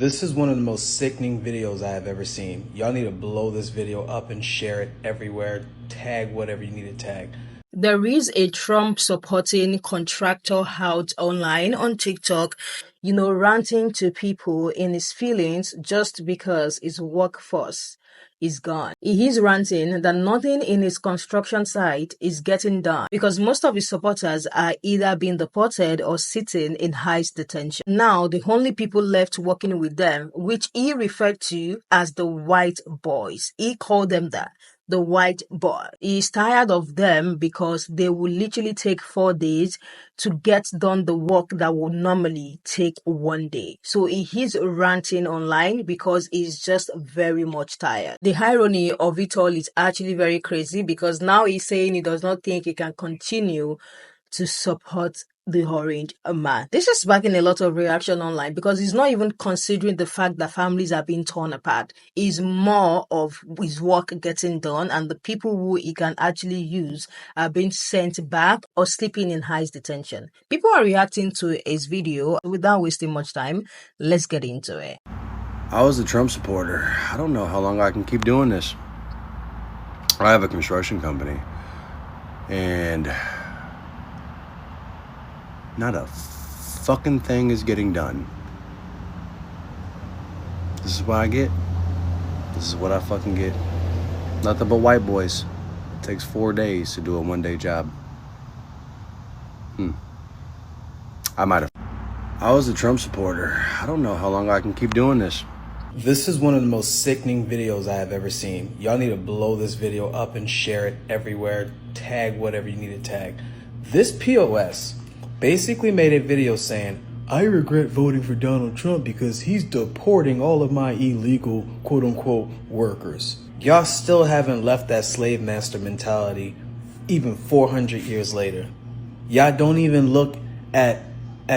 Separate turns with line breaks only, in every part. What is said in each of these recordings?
This is one of the most sickening videos I have ever seen. Y'all need to blow this video up and share it everywhere. Tag whatever you need to tag.
There is a Trump supporting contractor out online on TikTok, ranting to people in his feelings just because his workforce is gone. He is ranting that nothing in his construction site is getting done because most of his supporters are either being deported or sitting in ICE detention. Now, the only people left working with them, which he referred to as the white boys, he called them that. The white boy. He's tired of them because they will literally take 4 days to get done the work that would normally take 1 day. So he is ranting online because he's just very much tired. The irony of it all is actually very crazy because now he's saying he does not think he can continue to support the orange man. This is sparking a lot of reaction online because he's not even considering the fact that families are being torn apart. It's more of his work getting done and the people who he can actually use are being sent back or sleeping in ICE detention. People are reacting to his video. Without wasting much time, let's get into it.
I was a Trump supporter. I don't know how long I can keep doing this. I have a construction company and not a fucking thing is getting done. This is what I get. This is what I fucking get. Nothing but white boys. It takes 4 days to do a 1-day job. I was a Trump supporter. I don't know how long I can keep doing this.
This is one of the most sickening videos I have ever seen. Y'all need to blow this video up and share it everywhere. Tag whatever you need to tag. This POS basically made a video saying, I regret voting for Donald Trump because he's deporting all of my illegal quote unquote workers. Y'all still haven't left that slave master mentality even 400 years later. Y'all don't even look at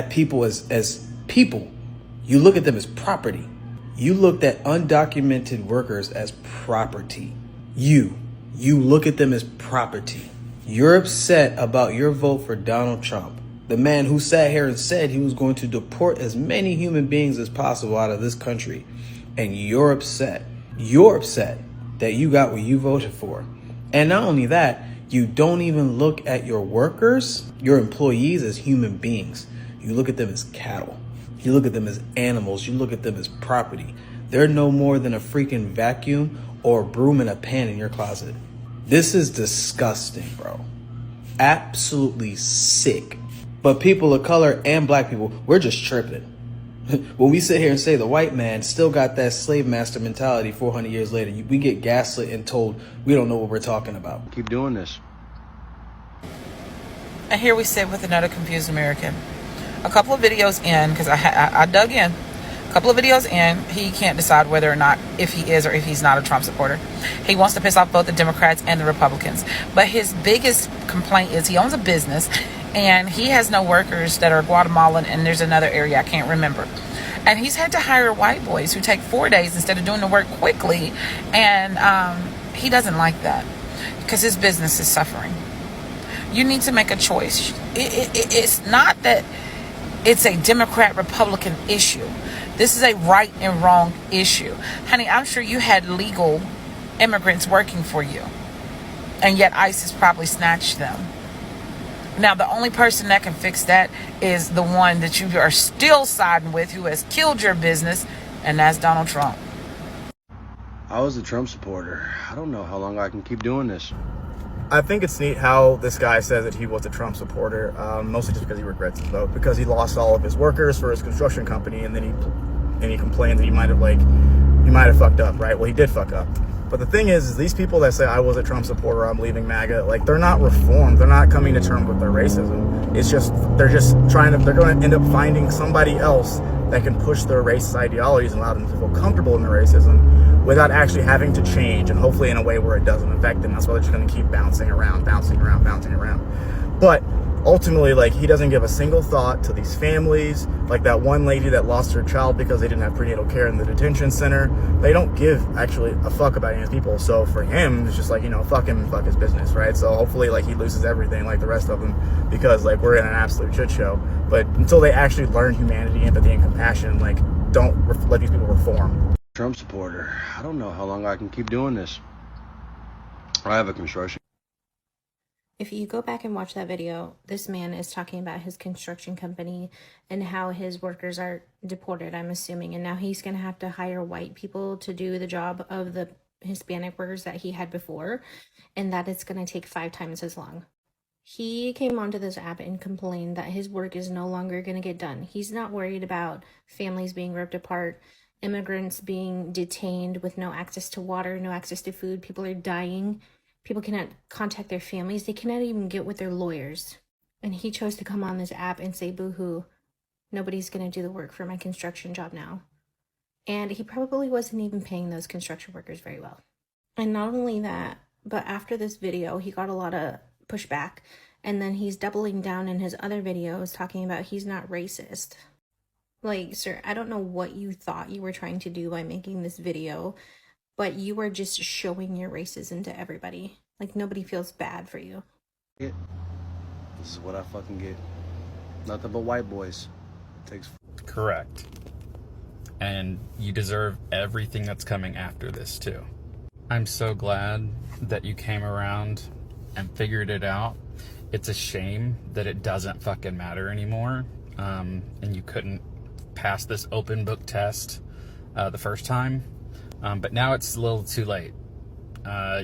people as people. You look at them as property. You looked at undocumented workers as property. You look at them as property. You're upset about your vote for Donald Trump, the man who sat here and said he was going to deport as many human beings as possible out of this country. And you're upset. You're upset that you got what you voted for. And not only that, you don't even look at your workers, your employees as human beings. You look at them as cattle. You look at them as animals. You look at them as property. They're no more than a freaking vacuum or a broom and a pan in your closet. This is disgusting, bro. Absolutely sick. But people of color and black people, we're just tripping. When we sit here and say the white man still got that slave master mentality 400 years later, we get gaslit and told we don't know what we're talking about.
Keep doing this.
And here we sit with another confused American. A couple of videos in, because I dug in, a couple of videos in, he can't decide whether or not if he is or if he's not a Trump supporter. He wants to piss off both the Democrats and the Republicans. But his biggest complaint is he owns a business and he has no workers that are Guatemalan, and there's another area I can't remember. And he's had to hire white boys who take 4 days instead of doing the work quickly. And he doesn't like that because his business is suffering. You need to make a choice. It's not that it's a Democrat-Republican issue. This is a right and wrong issue. Honey, I'm sure you had legal immigrants working for you, and yet ICE has probably snatched them. Now, the only person that can fix that is the one that you are still siding with, who has killed your business, and that's Donald Trump.
I was a Trump supporter. I don't know how long I can keep doing this.
I think it's neat how this guy says that he was a Trump supporter, mostly just because he regrets his vote, because he lost all of his workers for his construction company, and then he complained that he might have fucked up, right? Well, he did fuck up. But the thing is these people that say I was a Trump supporter, I'm leaving MAGA, like, they're not reformed. They're not coming to terms with their racism. It's just they're going to end up finding somebody else that can push their racist ideologies and allow them to feel comfortable in their racism without actually having to change, and hopefully in a way where it doesn't affect them. That's why they're just going to keep bouncing around. But ultimately, like, he doesn't give a single thought to these families, like that one lady that lost her child because they didn't have prenatal care in the detention center. They don't give actually a fuck about any of these people. So for him, it's just like, fuck him and fuck his business, right? So hopefully, like, he loses everything like the rest of them, because, like, we're in an absolute shit show. But until they actually learn humanity, empathy, and compassion, like, don't let these people reform.
Trump supporter. I don't know how long I can keep doing this. I have a construction.
If you go back and watch that video, this man is talking about his construction company and how his workers are deported, I'm assuming, and now he's going to have to hire white people to do the job of the Hispanic workers that he had before, and that it's going to take 5 times as long. He came onto this app and complained that his work is no longer going to get done. He's not worried about families being ripped apart, immigrants being detained with no access to water, no access to food. People are dying. People cannot contact their families. They cannot even get with their lawyers. And he chose to come on this app and say, boo-hoo, nobody's going to do the work for my construction job now. And he probably wasn't even paying those construction workers very well. And not only that, but after this video, he got a lot of pushback. And then he's doubling down in his other videos talking about he's not racist. Like, sir, I don't know what you thought you were trying to do by making this video, but you are just showing your racism to everybody. Like, nobody feels bad for you.
This is what I fucking get. Nothing but white boys. Takes.
Correct. And you deserve everything that's coming after this too. I'm so glad that you came around and figured it out. It's a shame that it doesn't fucking matter anymore. And you couldn't pass this open book test the first time. But now it's a little too late.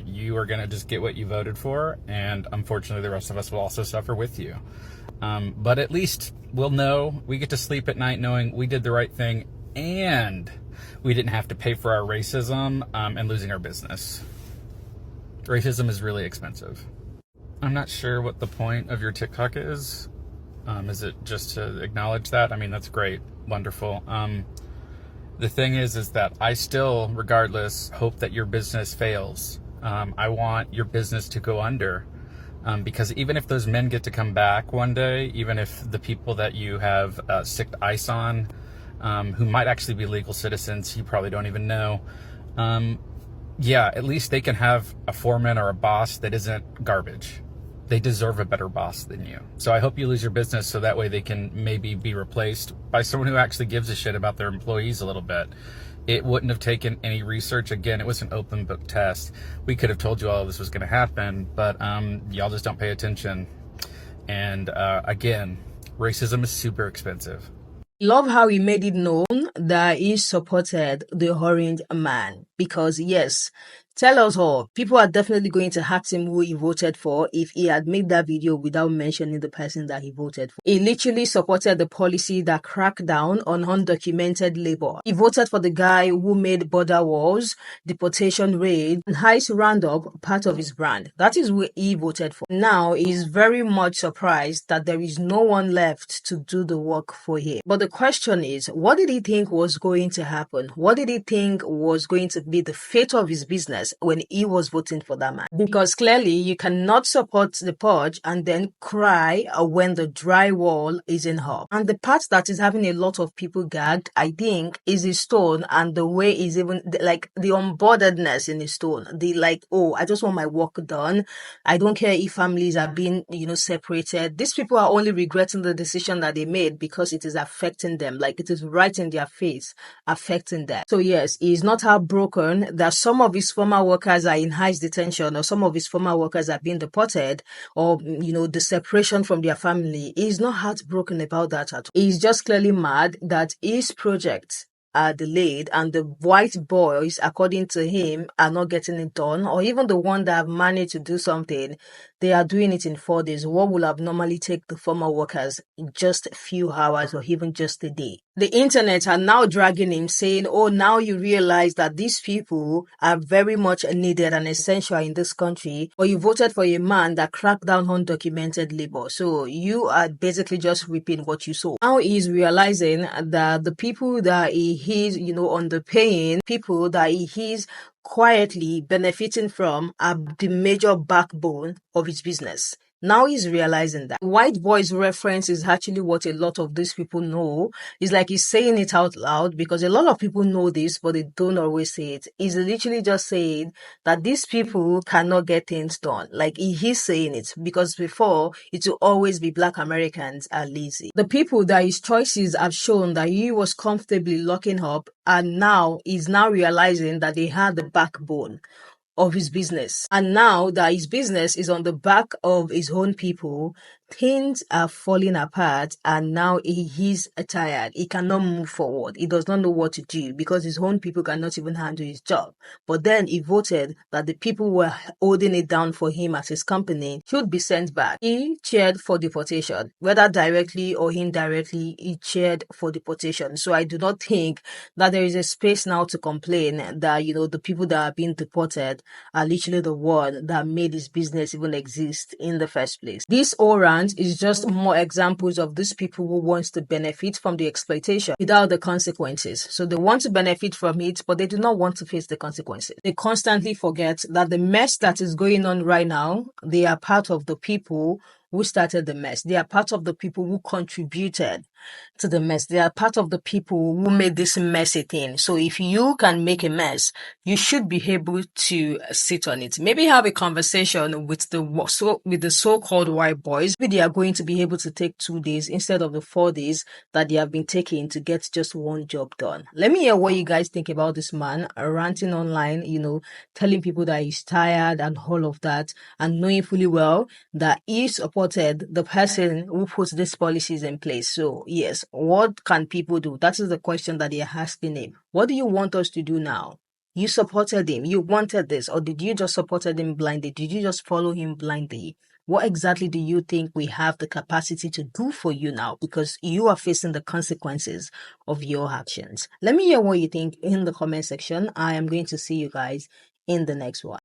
You are going to just get what you voted for, and unfortunately the rest of us will also suffer with you. But at least we'll know, we get to sleep at night knowing we did the right thing, and we didn't have to pay for our racism and losing our business. Racism is really expensive. I'm not sure what the point of your TikTok is. Is it just to acknowledge that? I mean, that's great. Wonderful. The thing is that I still, regardless, hope that your business fails. I want your business to go under. Because even if those men get to come back one day, even if the people that you have sicked ice on, who might actually be legal citizens, you probably don't even know, yeah, at least they can have a foreman or a boss that isn't garbage. They deserve a better boss than you. So I hope you lose your business so that way they can maybe be replaced by someone who actually gives a shit about their employees a little bit. It wouldn't have taken any research. Again, it was an open book test. We could have told you all this was going to happen, but y'all just don't pay attention. And again, racism is super expensive.
Love how he made it known that he supported the orange man. Because yes, tell us all, people are definitely going to ask him who he voted for if he had made that video without mentioning the person that he voted for. He literally supported the policy that cracked down on undocumented labor. He voted for the guy who made border walls, deportation raids, and ICE roundup part of his brand. That is who he voted for. Now, he's very much surprised that there is no one left to do the work for him. But the question is, what did he think was going to happen? What did he think was going to be the fate of his business when he was voting for that man? Because clearly you cannot support the purge and then cry when the drywall isn't up. And the part that is having a lot of people gagged, I think, is his tone and the way is even like the unbotheredness in his tone. The like, oh, I just want my work done. I don't care if families are being, separated. These people are only regretting the decision that they made because it is affecting them. Like it is right in their face, affecting them. So yes, he's not heartbroken that some of his former workers are in ICE detention or some of his former workers are being deported or, the separation from their family. He's not heartbroken about that at all. He's just clearly mad that his projects are delayed and the white boys, according to him, are not getting it done, or even the one that have managed to do something, they are doing it in 4 days. What will have normally take the former workers in just a few hours or even just a day. The internet are now dragging him saying, oh, now you realize that these people are very much needed and essential in this country, or you voted for a man that cracked down on undocumented labor. So you are basically just reaping what you sow. Now he's realizing that the people that he is, underpaying, people that he is quietly benefiting from are the major backbone of his business. Now he's realizing that white boys reference is actually what a lot of these people know. It's like he's saying it out loud because a lot of people know this, but they don't always say it. He's literally just saying that these people cannot get things done. Like he's saying it because before it will always be black Americans are lazy. The people that his choices have shown that he was comfortably locking up, and now he's now realizing that they had the backbone of his business. And now that his business is on the back of his own people, things are falling apart, and now he's tired. He cannot move forward. He does not know what to do because his own people cannot even handle his job. But then he voted that the people who were holding it down for him at his company should be sent back. He cheered for deportation, whether directly or indirectly, he cheered for deportation. So I do not think that there is a space now to complain that, the people that are being deported are literally the one that made his business even exist in the first place. This all rant is just more examples of these people who wants to benefit from the exploitation without the consequences. So they want to benefit from it, but they do not want to face the consequences. They constantly forget that the mess that is going on right now, they are part of the people who started the mess. They are part of the people who contributed to the mess. They are part of the people who made this mess a thing. So if you can make a mess, you should be able to sit on it. Maybe have a conversation with the so-called white boys. Maybe they are going to be able to take 2 days instead of the 4 days that they have been taking to get just one job done. Let me hear what you guys think about this man ranting online, telling people that he's tired and all of that, and knowing fully well that he supported the person who put these policies in place. So yes, what can people do? That is the question that they're asking him. What do you want us to do now? You supported him. You wanted this, or did you just supported him blindly? Did you just follow him blindly? What exactly do you think we have the capacity to do for you now? Because you are facing the consequences of your actions. Let me hear what you think in the comment section. I am going to see you guys in the next one.